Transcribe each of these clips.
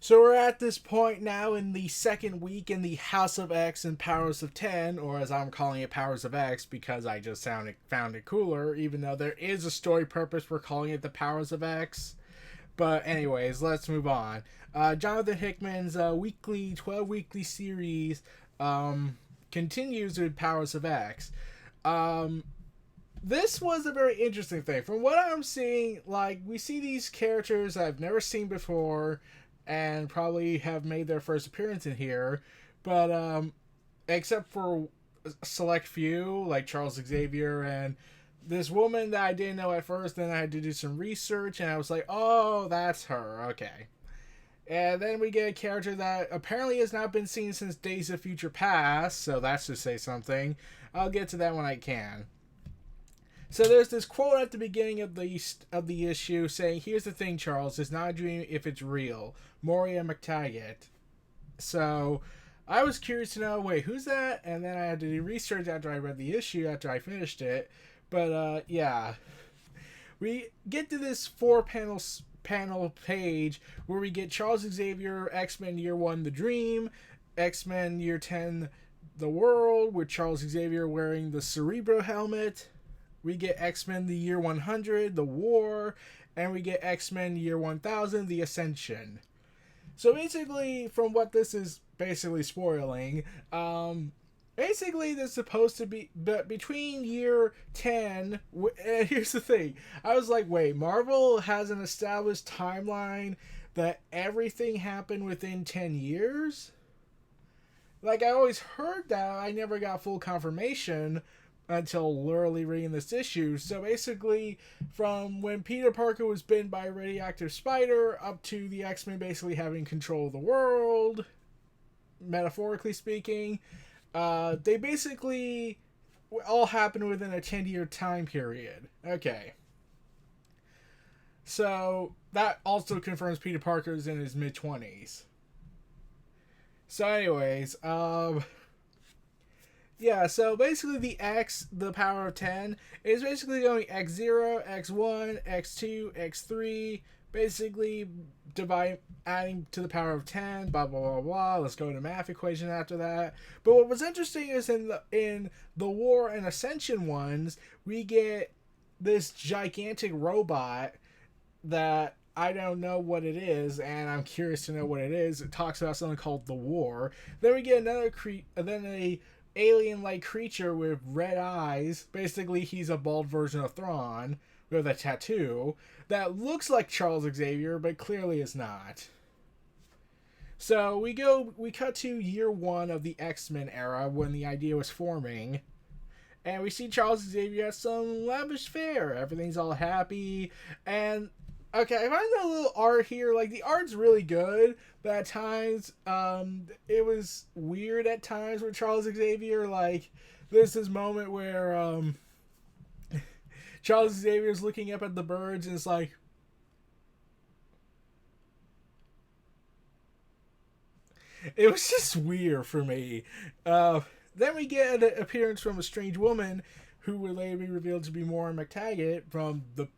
So we're at this point now in the second week in the House of X and Powers of 10, or as I'm calling it, Powers of X, because I just found it cooler, even though there is a story purpose for calling it the Powers of X. But anyways, let's move on. Jonathan Hickman's 12 weekly series continues with Powers of X. Um, this was a very interesting thing. From what I'm seeing, like, we see these characters I've never seen before and probably have made their first appearance in here, but except for a select few, like Charles Xavier and this woman that I didn't know at first, then I had to do some research and I was like, oh, that's her. Okay. And then we get a character that apparently has not been seen since Days of Future Past, so that's to say something. I'll get to that when I can. So there's this quote at the beginning of the issue saying, "Here's the thing, Charles. It's not a dream if it's real." Moria McTaggart. So I was curious to know, wait, who's that? And then I had to do research after I read the issue, after I finished it. But yeah, we get to this panel page where we get Charles Xavier, X-Men Year 1, The Dream, X-Men Year 10, The World, with Charles Xavier wearing the Cerebro helmet. We get X-Men the Year 100, The War, and we get X-Men Year 1000, The Ascension. So basically, from what this is basically spoiling, basically this is supposed to be, but between year 10, and here's the thing, I was like, wait, Marvel has an established timeline that everything happened within 10 years? Like, I always heard that, I never got full confirmation until literally reading this issue. So basically, from when Peter Parker was bitten by a radioactive spider up to the X-Men basically having control of the world, metaphorically speaking, they basically all happened within a 10-year time period. Okay. So that also confirms Peter Parker's in his mid-20s. So anyways, yeah, so basically the power of 10, is basically going X0, X1, X2, X3, basically adding to the power of 10, blah, blah, blah, blah. Let's go to math equation after that. But what was interesting is in the War and Ascension ones, we get this gigantic robot that I don't know what it is, and I'm curious to know what it is. It talks about something called the War. Then we get then a alien-like creature with red eyes. Basically, he's a bald version of Thrawn with a tattoo that looks like Charles Xavier, but clearly is not. So we cut to year 1 of the X-Men era when the idea was forming, and we see Charles Xavier at some lavish fare. Everything's all happy, and okay, I find a little art here. Like, the art's really good, but at times, it was weird at times with Charles Xavier. Like, there's this moment where, Charles Xavier's looking up at the birds and it's like, it was just weird for me. Then we get an appearance from a strange woman who would later be revealed to be Moira McTaggart from the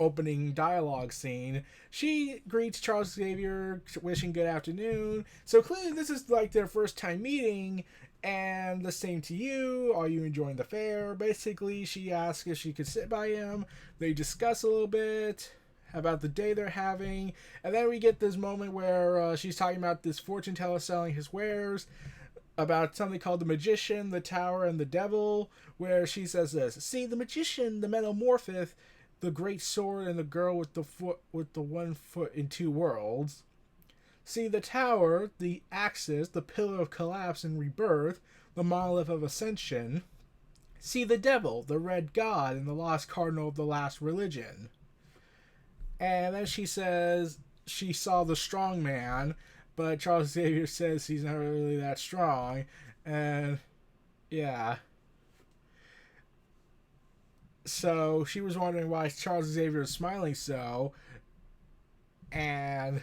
opening dialogue scene. She greets Charles Xavier, wishing good afternoon. So clearly this is like their first time meeting, and the same to you. Are you enjoying the fair? Basically, she asks if she could sit by him. They discuss a little bit about the day they're having, and then we get this moment where she's talking about this fortune teller selling his wares, about something called the Magician, the Tower, and the Devil, where she says this: "See, the Magician, the metamorpheth, the great sword, and the girl with the 1 foot in 2 worlds. See the tower, the axis, the pillar of collapse and rebirth, the monolith of ascension. See the devil, the red god, and the lost cardinal of the last religion." And then she says she saw the strong man, but Charles Xavier says he's not really that strong. And yeah. So she was wondering why Charles Xavier was smiling so, and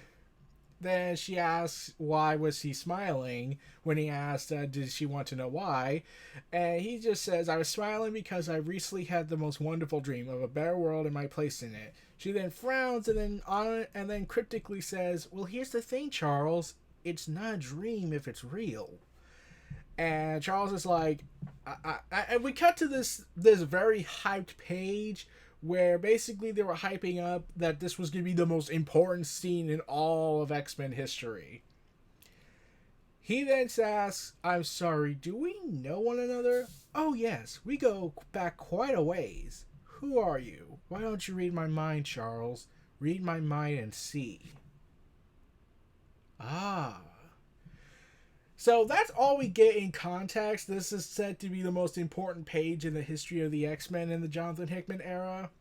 then she asks why was he smiling when he asked did she want to know why, and he just says, "I was smiling because I recently had the most wonderful dream of a better world and my place in it. She then frowns and then cryptically says, "Well, here's the thing, Charles. It's not a dream if it's real." And Charles is like, and we cut to this very hyped page where basically they were hyping up that this was going to be the most important scene in all of X-Men history. He then asks, "I'm sorry, do we know one another?" "Oh yes, we go back quite a ways." "Who are you?" "Why don't you read my mind, Charles? Read my mind and see." Ah. So that's all we get in context. This is said to be the most important page in the history of the X-Men in the Jonathan Hickman era.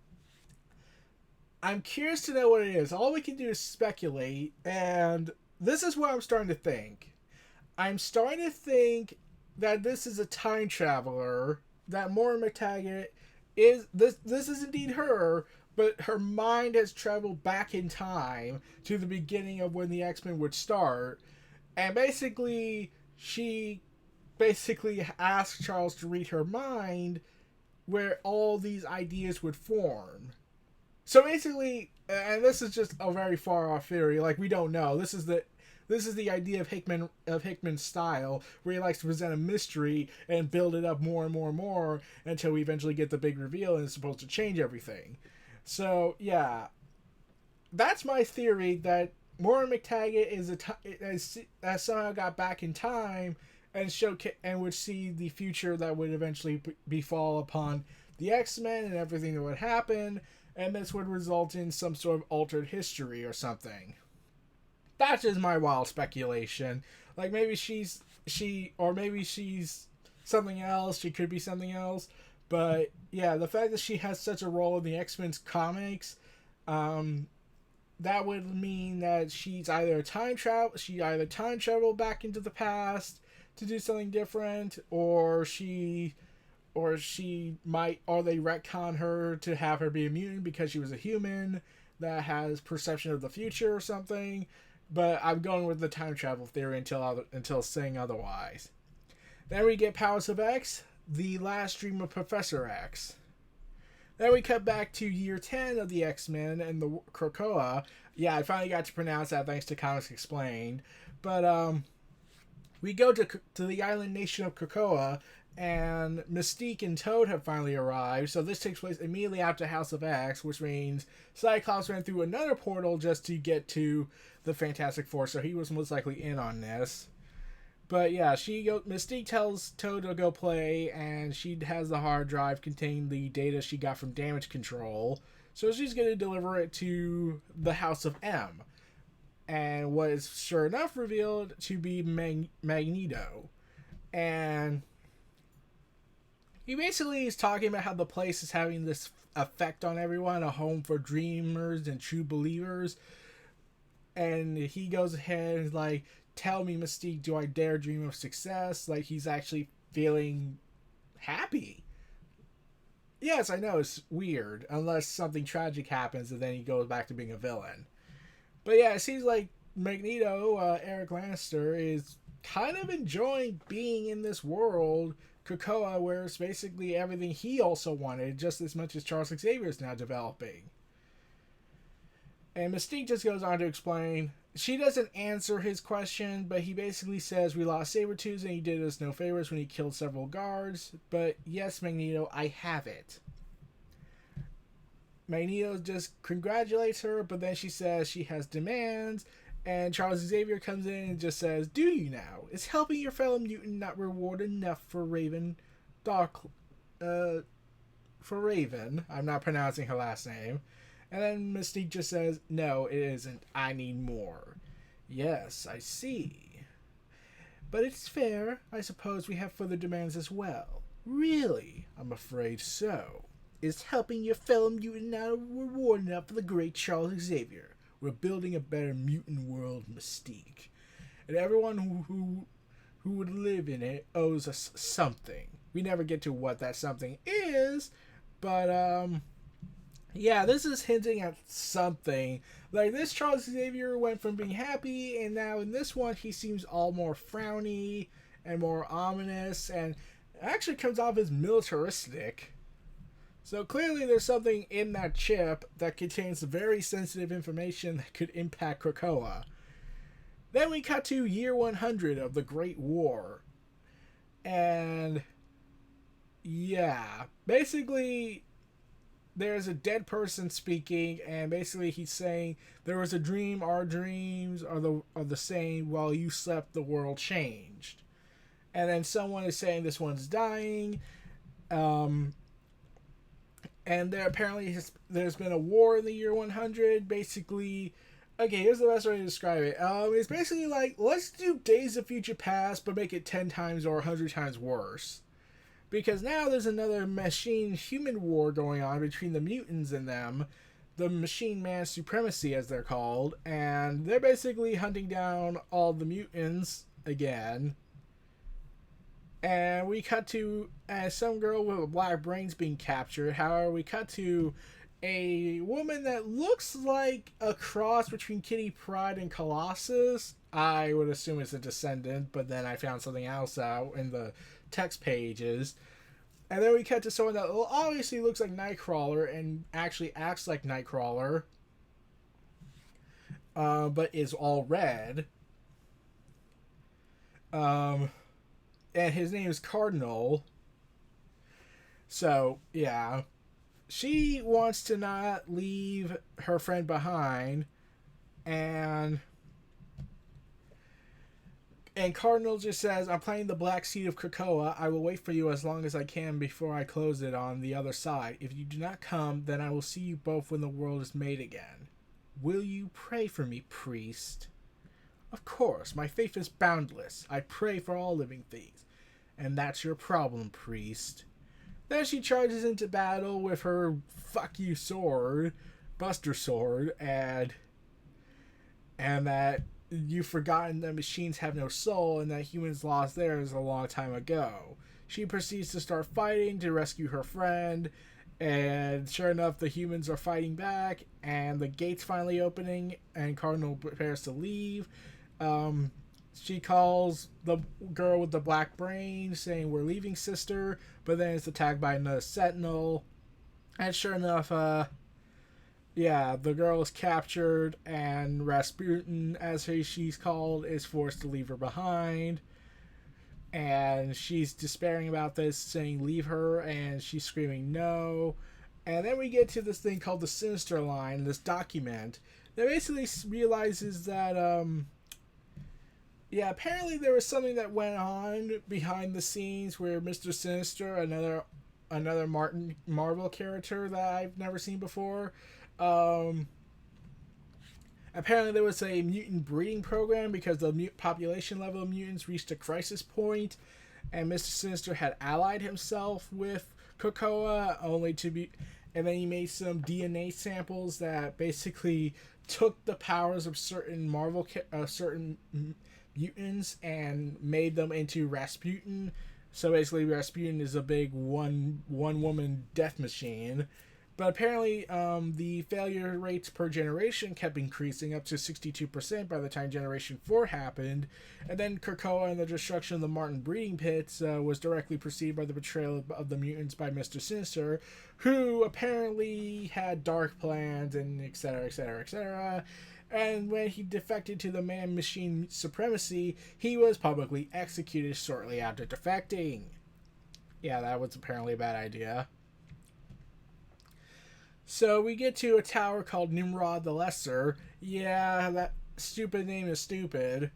I'm curious to know what it is. All we can do is speculate, and this is what I'm starting to think. I'm starting to think that this is a time traveler, that Maura McTaggart is this is indeed her, but her mind has traveled back in time to the beginning of when the X-Men would start. And she basically asked Charles to read her mind where all these ideas would form. So basically, and this is just a very far off theory, like we don't know. This is the idea of Hickman's style, where he likes to present a mystery and build it up more and more and more until we eventually get the big reveal and it's supposed to change everything. So yeah, that's my theory, that Maura McTaggart has somehow got back in time and would see the future that would eventually befall upon the X-Men and everything that would happen, and this would result in some sort of altered history or something. That's just my wild speculation. Like maybe she's something else. She could be something else. But yeah, the fact that she has such a role in the X-Men's comics, that would mean that she either time traveled back into the past to do something different, or they retcon her to have her be a mutant because she was a human that has perception of the future or something. But I'm going with the time travel theory until saying otherwise. Then we get Powers of X, the last dream of Professor X. Then we cut back to year 10 of the X-Men and the Krakoa. Yeah, I finally got to pronounce that thanks to Comics Explained. But we go to the island nation of Krakoa, and Mystique and Toad have finally arrived. So this takes place immediately after House of X, which means Cyclops ran through another portal just to get to the Fantastic Four, so he was most likely in on this. But yeah, Mystique tells Toad to go play, and she has the hard drive containing the data she got from Damage Control. So she's going to deliver it to the House of M. And what is sure enough revealed to be Magneto. And he basically is talking about how the place is having this effect on everyone, a home for dreamers and true believers. And he goes ahead and is like, "Tell me, Mystique, do I dare dream of success?" Like he's actually feeling happy. Yes, I know, it's weird, unless something tragic happens and then he goes back to being a villain. But yeah, it seems like Magneto, Eric Lannister, is kind of enjoying being in this world, Krakoa, where it's basically everything he also wanted, just as much as Charles Xavier is now developing. And Mystique just goes on to explain. She doesn't answer his question, but he basically says, "We lost Sabretooth and he did us no favors when he killed several guards. But yes, Magneto, I have it." Magneto just congratulates her, but then she says she has demands, and Charles Xavier comes in and just says, "Do you now? Is helping your fellow mutant not reward enough for Raven? For Raven." I'm not pronouncing her last name. And then Mystique just says, "No, it isn't. I need more." "Yes, I see. But it's fair. I suppose we have further demands as well." "Really? I'm afraid so. Is helping your fellow mutant not reward enough for the great Charles Xavier? We're building a better mutant world, Mystique. And everyone who would live in it owes us something. We never get to what that something is, but, yeah, this is hinting at something. Like, this Charles Xavier went from being happy, and now in this one, he seems all more frowny and more ominous, and actually comes off as militaristic. So clearly there's something in that chip that contains very sensitive information that could impact Krakoa. Then we cut to year 100 of the Great War. And yeah, basically there's a dead person speaking, and basically he's saying there was a dream, our dreams are the same, while you slept the world changed. And then someone is saying this one's dying. And there apparently there's been a war in the year 100. Basically, okay, here's the best way to describe it. It's basically like, let's do Days of Future Past, but make it 10 times or 100 times worse. Because now there's another machine-human war going on between the mutants and them, the machine-man supremacy, as they're called, and they're basically hunting down all the mutants again. And we cut to some girl with a black brains being captured. However, we cut to a woman that looks like a cross between Kitty Pryde and Colossus. I would assume it's a descendant, but then I found something else out in the text pages. And then we cut to someone that obviously looks like Nightcrawler and actually acts like Nightcrawler, but is all red. And his name is Cardinal. So, yeah. She wants to not leave her friend behind. And Cardinal just says, I'm playing the black seed of Krakoa. I will wait for you as long as I can before I close it on the other side. If you do not come, then I will see you both when the world is made again. Will you pray for me, priest? Of course, my faith is boundless. I pray for all living things. And that's your problem, priest. Then she charges into battle with her fuck you sword, Buster Sword, and that you've forgotten that machines have no soul and that humans lost theirs a long time ago. She proceeds to start fighting to rescue her friend, and sure enough, the humans are fighting back, and the gate's finally opening, and Cardinal prepares to leave. She calls the girl with the black brain, saying, "We're leaving, sister," but then it's attacked by another Sentinel, and sure enough, yeah, the girl is captured, and Rasputin, as she's called, is forced to leave her behind. And she's despairing about this, saying, leave her, and she's screaming, no. And then we get to this thing called the Sinister Line, this document that basically realizes that, yeah, apparently there was something that went on behind the scenes where Mr. Sinister, another Marvel character that I've never seen before, apparently there was a mutant breeding program because the population level of mutants reached a crisis point, and Mr. Sinister had allied himself with Krakoa only to be, and then he made some DNA samples that basically took the powers of certain certain mutants and made them into Rasputin. So basically Rasputin is a big one woman death machine. But apparently, the failure rates per generation kept increasing up to 62% by the time Generation 4 happened. And then Krakoa and the destruction of the Martin breeding pits was directly preceded by the betrayal of the mutants by Mr. Sinister, who apparently had dark plans and etc., etc., etc. And when he defected to the man-machine supremacy, he was publicly executed shortly after defecting. Yeah, that was apparently a bad idea. So we get to a tower called Nimrod the Lesser. Yeah, that stupid name is stupid.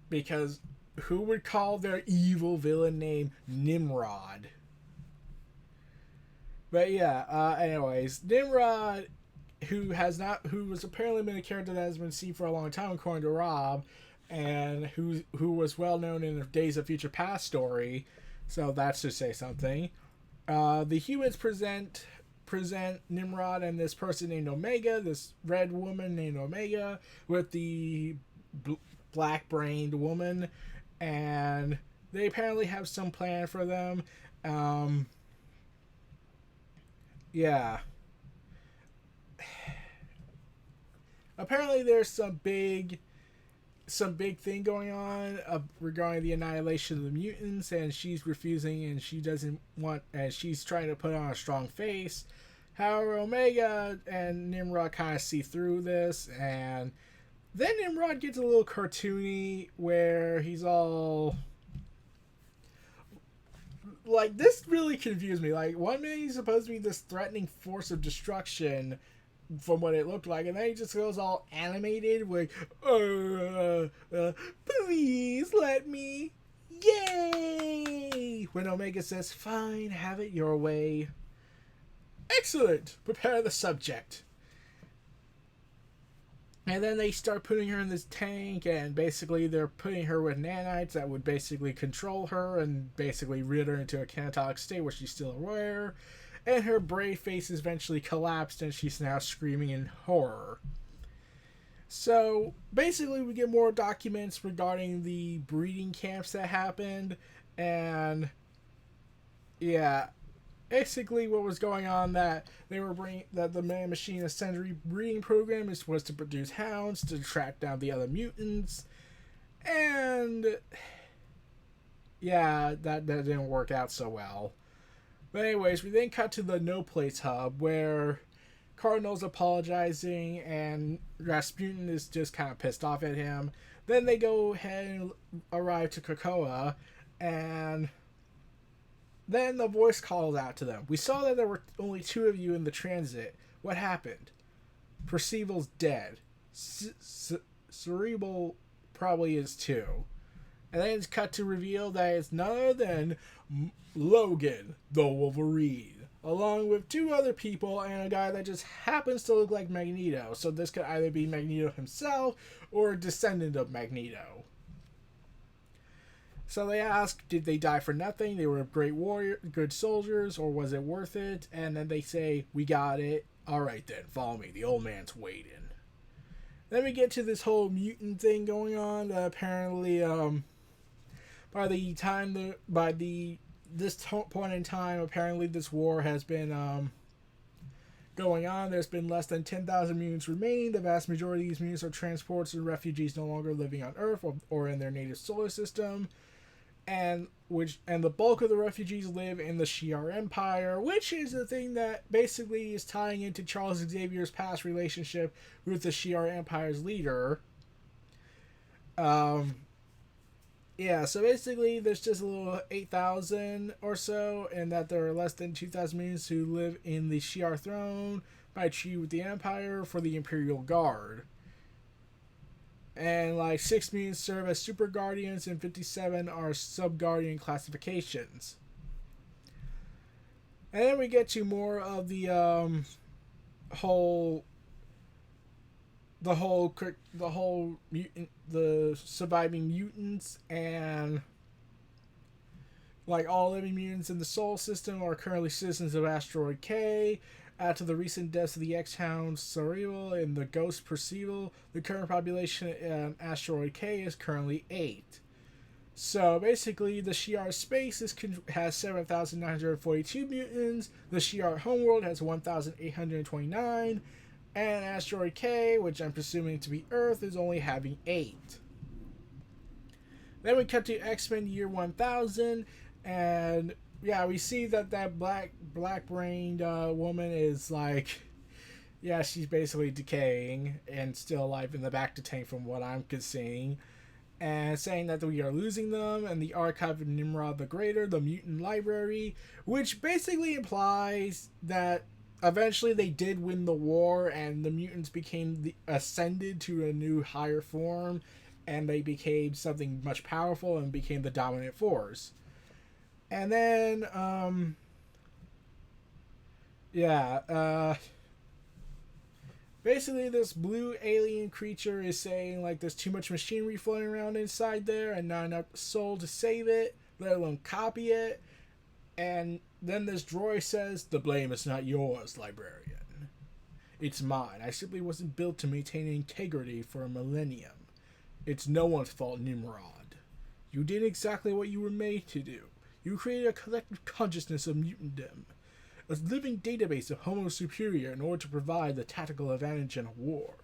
Because who would call their evil villain name Nimrod? But yeah, anyways, Nimrod, who was apparently been a character that has been seen for a long time according to Rob, and who was well known in the Days of Future Past story, so that should say something. The humans present Nimrod and this person named Omega, this red woman named Omega, with the black-brained woman, and they apparently have some plan for them. Yeah. Apparently there's some big some big thing going on regarding the annihilation of the mutants, and she's refusing, and she doesn't want, and she's trying to put on a strong face. However, Omega and Nimrod kind of see through this, and then Nimrod gets a little cartoony where he's all like, this really confused me. Like, one minute he's supposed to be this threatening force of destruction from what it looked like, and then he just goes all animated with, please let me, yay! When Omega says, fine, have it your way. Excellent! Prepare the subject. And then they start putting her in this tank, and basically they're putting her with nanites that would basically control her and basically rid her into a catatonic state where she's still aware. And her brave face is eventually collapsed, and she's now screaming in horror. So basically we get more documents regarding the breeding camps that happened, and yeah, basically what was going on, that they were bringing, that the Man Machine Ascension breeding program was to produce hounds to track down the other mutants, and yeah, that didn't work out so well. But anyways, we then cut to the No Place hub where Cardinal's apologizing and Rasputin is just kind of pissed off at him. Then they go ahead and arrive to Krakoa, and then the voice calls out to them. We saw that there were only 2 of you in the transit. What happened? Percival's dead. Cerebral probably is too. And then it's cut to reveal that it's none other than Logan, the Wolverine, along with 2 other people and a guy that just happens to look like Magneto. So this could either be Magneto himself or a descendant of Magneto. So they ask, did they die for nothing? They were great warriors, good soldiers, or was it worth it? And then they say, we got it. All right then, follow me. The old man's waiting. Then we get to this whole mutant thing going on. Apparently, by this point in time, apparently this war has been going on. There's been less than 10,000 mutants remaining. The vast majority of these mutants are transports and refugees no longer living on Earth or in their native solar system. And the bulk of the refugees live in the Shi'ar Empire, which is the thing that basically is tying into Charles Xavier's past relationship with the Shi'ar Empire's leader. Yeah, so basically there's just a little 8,000 or so, and that there are less than 2,000 mutants who live in the Shi'ar throne by treaty with the Empire for the Imperial Guard. And like 6 mutants serve as Super Guardians and 57 are Sub-Guardian classifications. And then we get to more of the surviving mutants, and like all living mutants in the Sol system are currently citizens of Asteroid K. After the recent deaths of the X-Hound Cerebral and the Ghost Percival, the current population in Asteroid K is currently 8. So basically, the Shi'ar space has 7,942 mutants, the Shi'ar homeworld has 1,829, and Asteroid K, which I'm presuming to be Earth, is only having 8. Then we cut to X-Men Year 1000, and yeah, we see that black-brained woman is like, yeah, she's basically decaying and still alive in the back to tank from what I'm seeing, and saying that we are losing them, and the archive of Nimrod the Greater, the mutant library, which basically implies that eventually they did win the war, and the mutants ascended to a new higher form, and they became something much powerful and became the dominant force. And then, basically this blue alien creature is saying, like, there's too much machinery floating around inside there and not enough soul to save it, let alone copy it. And then this droid says, the blame is not yours, librarian. It's mine. I simply wasn't built to maintain integrity for a millennium. It's no one's fault, Nimrod. You did exactly what you were made to do. You created a collective consciousness of mutantdom, a living database of Homo Superior in order to provide the tactical advantage in a war.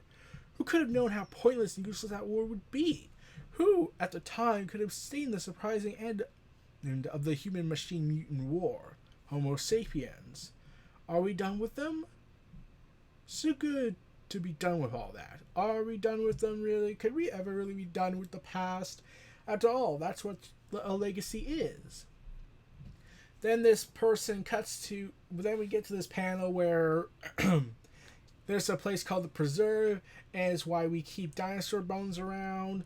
Who could have known how pointless and useless that war would be? Who, at the time, could have seen the surprising end of the human machine mutant war? Homo sapiens. Are we done with them? So good to be done with all that. Are we done with them, really? Could we ever really be done with the past? After all, that's what a legacy is. Then this person cuts to. Then we get to this panel where there's a place called the Preserve, and it's why we keep dinosaur bones around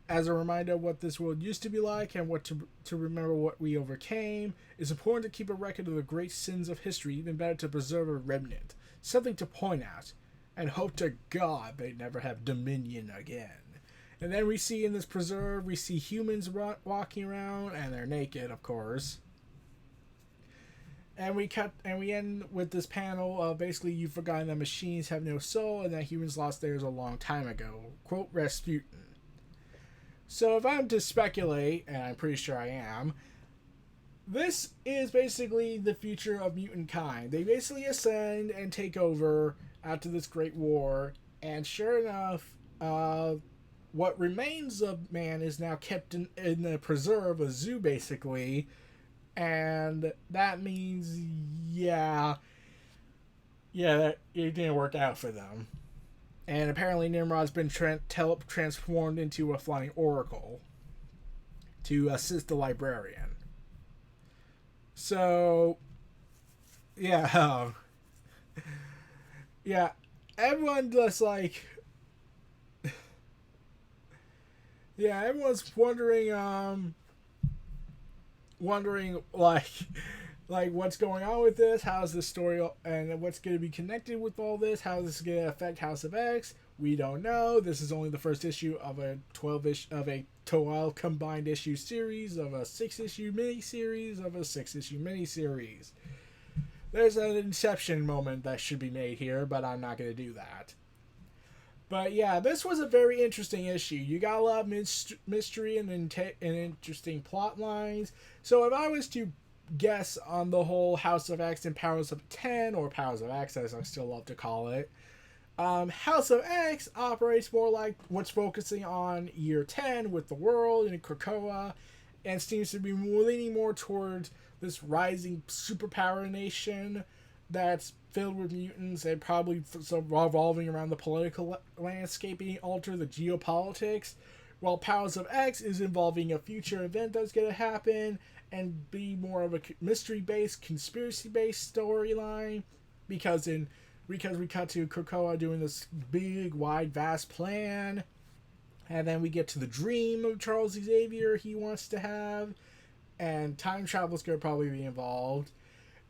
as a reminder of what this world used to be like and what to remember what we overcame. It's important to keep a record of the great sins of history, even better to preserve a remnant. Something to point at, and hope to God they never have dominion again. And then we see in this preserve, we see humans walking around, and they're naked, of course. And we end with this panel of basically you've forgotten that machines have no soul and that humans lost theirs a long time ago. Quote Rasputin. So if I'm to speculate, and I'm pretty sure I am, this is basically the future of mutant kind. They basically ascend and take over after this great war, and sure enough, what remains of man is now kept in the preserve, a zoo basically, and that means, yeah, it didn't work out for them. And apparently Nimrod's been transformed into a flying oracle to assist the librarian. So, yeah, yeah, everyone just like, yeah, everyone's wondering like what's going on with this, how's this story, and what's going to be connected with all this, how this is going to affect House of X. We don't know. This is only the first issue of a 12 combined issue series, of a 6-issue miniseries, of a 6-issue miniseries. There's an inception moment that should be made here, but I'm not going to do that. But yeah, this was a very interesting issue. You got a lot of mystery and interesting plot lines. So if I was to guess on the whole House of X and Powers of 10, or Powers of X as I still love to call it, House of X operates more like what's focusing on year 10 with the world and Krakoa, and seems to be leaning more towards this rising superpower nation that's filled with mutants and probably revolving around the political landscape being altered, the geopolitics, while Powers of X is involving a future event that's going to happen and be more of a mystery-based, conspiracy-based storyline, because we cut to Krakoa doing this big, wide, vast plan, and then we get to the dream of Charles Xavier he wants to have, and time travel is going to probably be involved,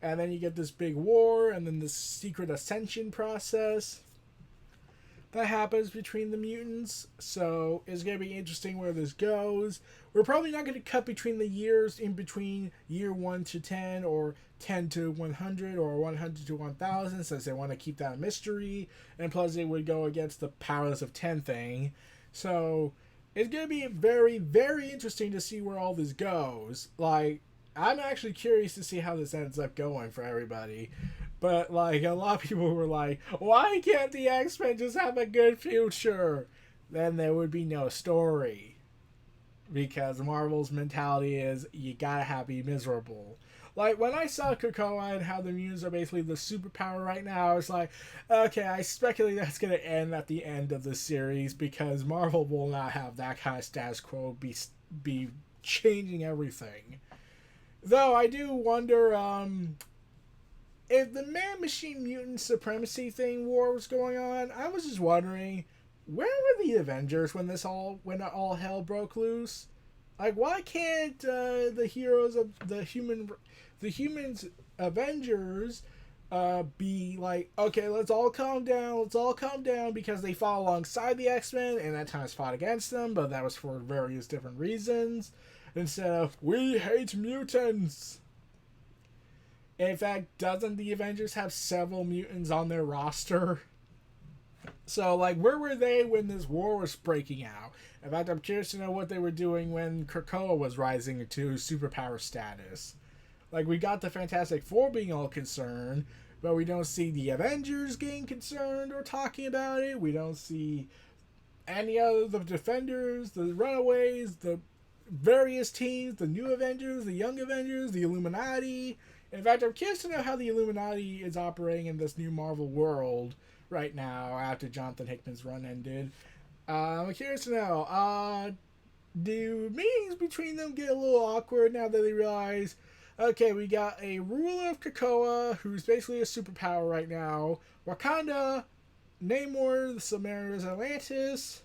and then you get this big war, and then this secret ascension process that happens between the mutants. So it's going to be interesting where this goes. We're probably not going to cut between the years in between year 1 to 10 or 10 to 100 or 100 to 1000, since they want to keep that a mystery, and plus it would go against the Powers of 10 thing. So it's going to be very, very interesting to see where all this goes. Like, I'm actually curious to see how this ends up going for everybody. But, like, a lot of people were like, why can't the X-Men just have a good future? Then there would be no story. Because Marvel's mentality is, you gotta be miserable. Like, when I saw Krakoa and how the mutants are basically the superpower right now, I was like, okay, I speculate that's gonna end at the end of the series, because Marvel will not have that kind of status quo be changing everything. Though, I do wonder, if the man-machine mutant supremacy thing war was going on, I was just wondering, where were the Avengers when all hell broke loose? Like, why can't the heroes of the humans Avengers be like, okay, let's all calm down, because they fought alongside the X-Men and at times fought against them, but that was for various different reasons, instead of, we hate mutants. In fact, doesn't the Avengers have several mutants on their roster? So, like, where were they when this war was breaking out? In fact, I'm curious to know what they were doing when Krakoa was rising to superpower status. Like, we got the Fantastic Four being all concerned, but we don't see the Avengers getting concerned or talking about it. We don't see And the Defenders, the Runaways, the various teams, the New Avengers, the Young Avengers, the Illuminati. In fact, I'm curious to know how the Illuminati is operating in this new Marvel world right now after Jonathan Hickman's run ended. I'm curious to know, do meetings between them get a little awkward now that they realize, okay, we got a ruler of Krakoa who's basically a superpower right now, Wakanda, Namor, the Samara's Atlantis,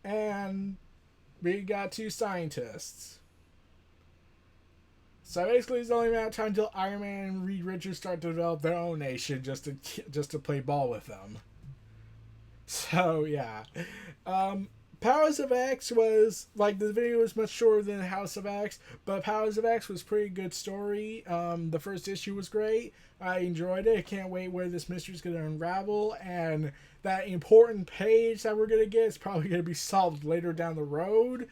and we got two scientists. So basically, it's only a matter of time until Iron Man and Reed Richards start to develop their own nation just to play ball with them. So yeah, Powers of X was like the video was much shorter than House of X, but Powers of X was pretty good story. The first issue was great. I enjoyed it. I can't wait where this mystery is going to unravel, and that important page that we're going to get is probably going to be solved later down the road.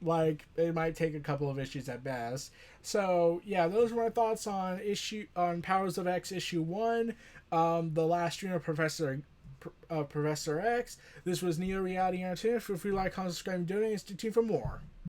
Like it might take a couple of issues at best. So yeah, those were my thoughts on Powers of X issue 1. The last stream of Professor X. This was Neo Reality Entertainment. Feel free to like, comment, subscribe, and donate. Stay tuned for more.